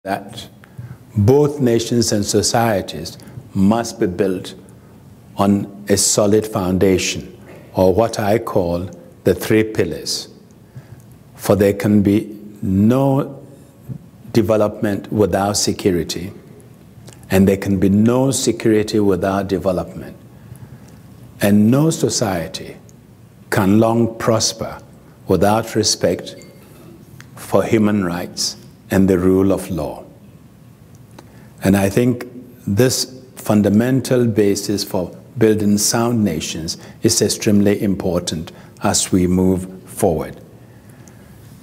that both nations and societies must be built on a solid foundation, or what I call the 3 pillars. For there can be no development without security, and there can be no security without development. And no society can long prosper without respect for human rights and the rule of law. And I think this fundamental basis for building sound nations is extremely important as we move forward.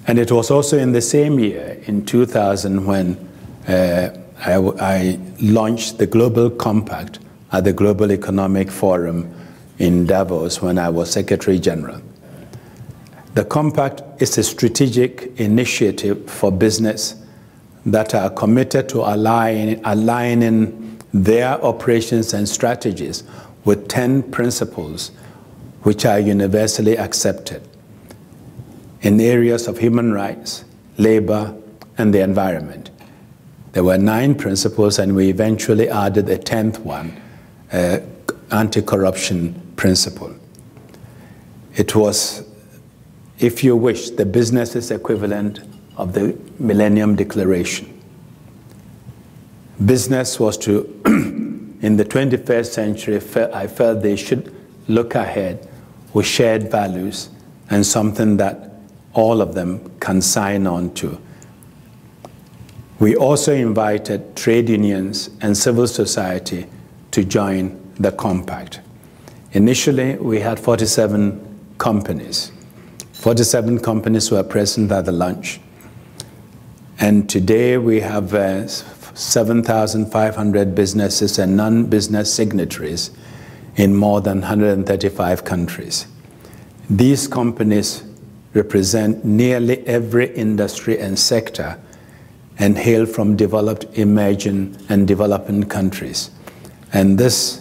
And it was also in the same year, in 2000, when I launched the Global Compact at the Global Economic Forum in Davos when I was Secretary General. The Compact is a strategic initiative for business that are committed to aligning their operations and strategies with 10 principles which are universally accepted in areas of human rights, labor, and the environment. There were 9 principles, and we eventually added a 10th one, anti-corruption principle. It was, if you wish, the business's equivalent of the Millennium Declaration. Business was to, in the 21st century, I felt they should look ahead with shared values and something that all of them can sign on to. We also invited trade unions and civil society to join the Compact. Initially, we had 47 companies. 47 companies were present at the lunch. And today we have 7,500 businesses and non-business signatories in more than 135 countries. These companies represent nearly every industry and sector and hail from developed, emerging, and developing countries. And this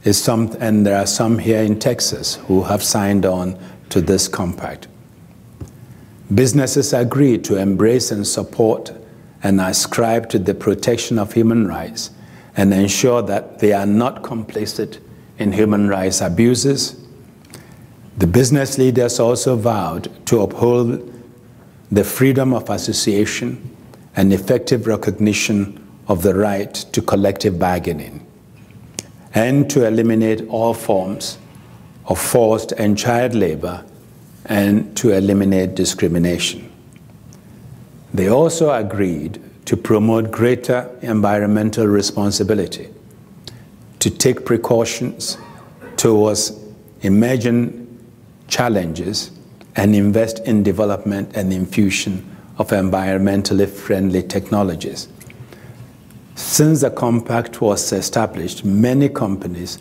is and there are some here in Texas who have signed on to this compact. Businesses agree to embrace and support and ascribe to the protection of human rights and ensure that they are not complicit in human rights abuses. The business leaders also vowed to uphold the freedom of association and effective recognition of the right to collective bargaining, and to eliminate all forms of forced and child labor, and to eliminate discrimination. They also agreed to promote greater environmental responsibility, to take precautions towards emerging challenges, and invest in development and infusion of environmentally friendly technologies. Since the compact was established, many companies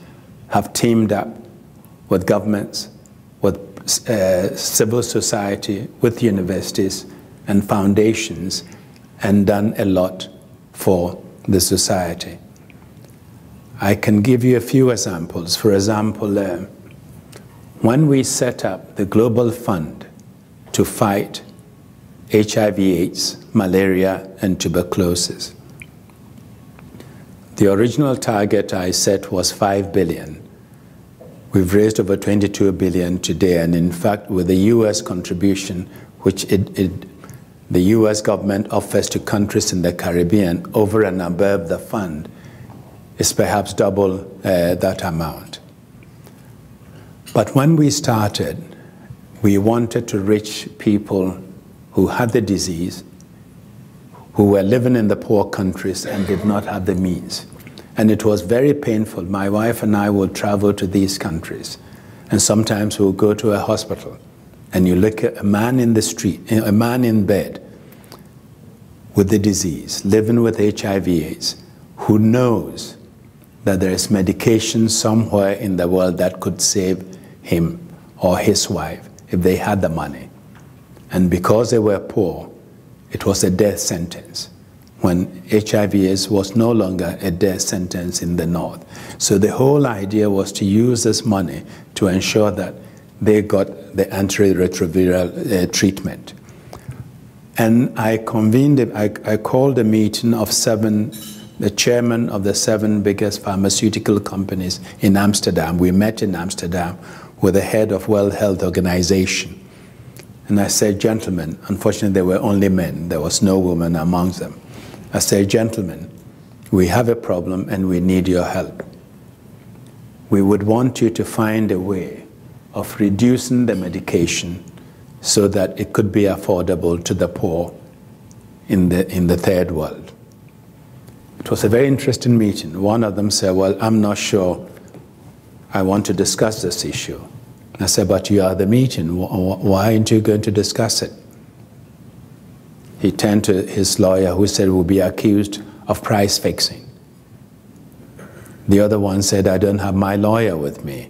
have teamed up with governments, with civil society, with universities and foundations, and done a lot for the society. I can give you a few examples. For example, when we set up the Global Fund to fight HIV/AIDS, malaria, and tuberculosis, the original target I set was 5 billion. We've raised over 22 billion today, and in fact, with the US contribution, which the US government offers to countries in the Caribbean over and above the fund, is perhaps double that amount. But when we started, we wanted to reach people who had the disease, who were living in the poor countries and did not have the means. And it was very painful. My wife and I would travel to these countries, and sometimes we'll go to a hospital, and you look at a man in the street, a man in bed with the disease, living with HIV/AIDS, who knows that there is medication somewhere in the world that could save him or his wife if they had the money. And because they were poor, it was a death sentence, when HIV/AIDS was no longer a death sentence in the North. So the whole idea was to use this money to ensure that they got the antiretroviral treatment. And I convened, I called a meeting of the chairman of the 7 biggest pharmaceutical companies in Amsterdam. We met in Amsterdam with the head of World Health Organization. And I said, gentlemen, unfortunately there were only men, there was no woman amongst them. I said, gentlemen, we have a problem and we need your help. We would want you to find a way of reducing the medication so that it could be affordable to the poor in the third world. It was a very interesting meeting. One of them said, well, I'm not sure I want to discuss this issue. I said, but you are the meeting. Why aren't you going to discuss it? He turned to his lawyer, who said we'll be accused of price fixing. The other one said, I don't have my lawyer with me.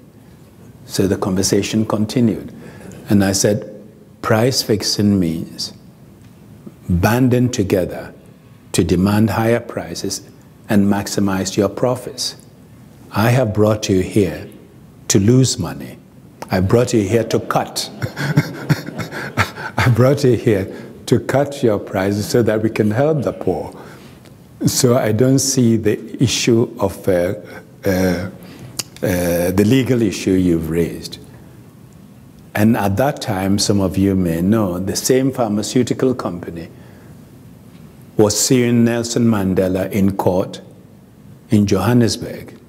So the conversation continued. And I said, price fixing means banding together to demand higher prices and maximize your profits. I have brought you here to lose money. I brought you here to cut. I brought you here to cut your prices so that we can help the poor. So I don't see the issue of the legal issue you've raised. And at that time, some of you may know, the same pharmaceutical company was suing Nelson Mandela in court in Johannesburg.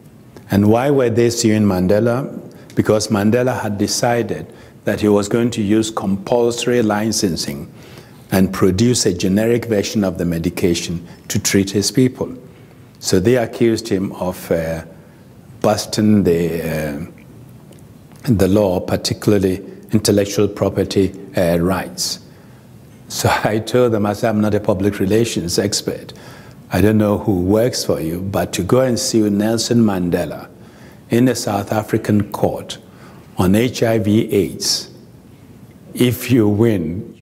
And why were they suing Mandela? Because Mandela had decided that he was going to use compulsory licensing and produce a generic version of the medication to treat his people. So they accused him of busting the law, particularly intellectual property rights. So I told them, I said, I'm not a public relations expert. I don't know who works for you, but to go and sue Nelson Mandela in a South African court on HIV/AIDS, if you win,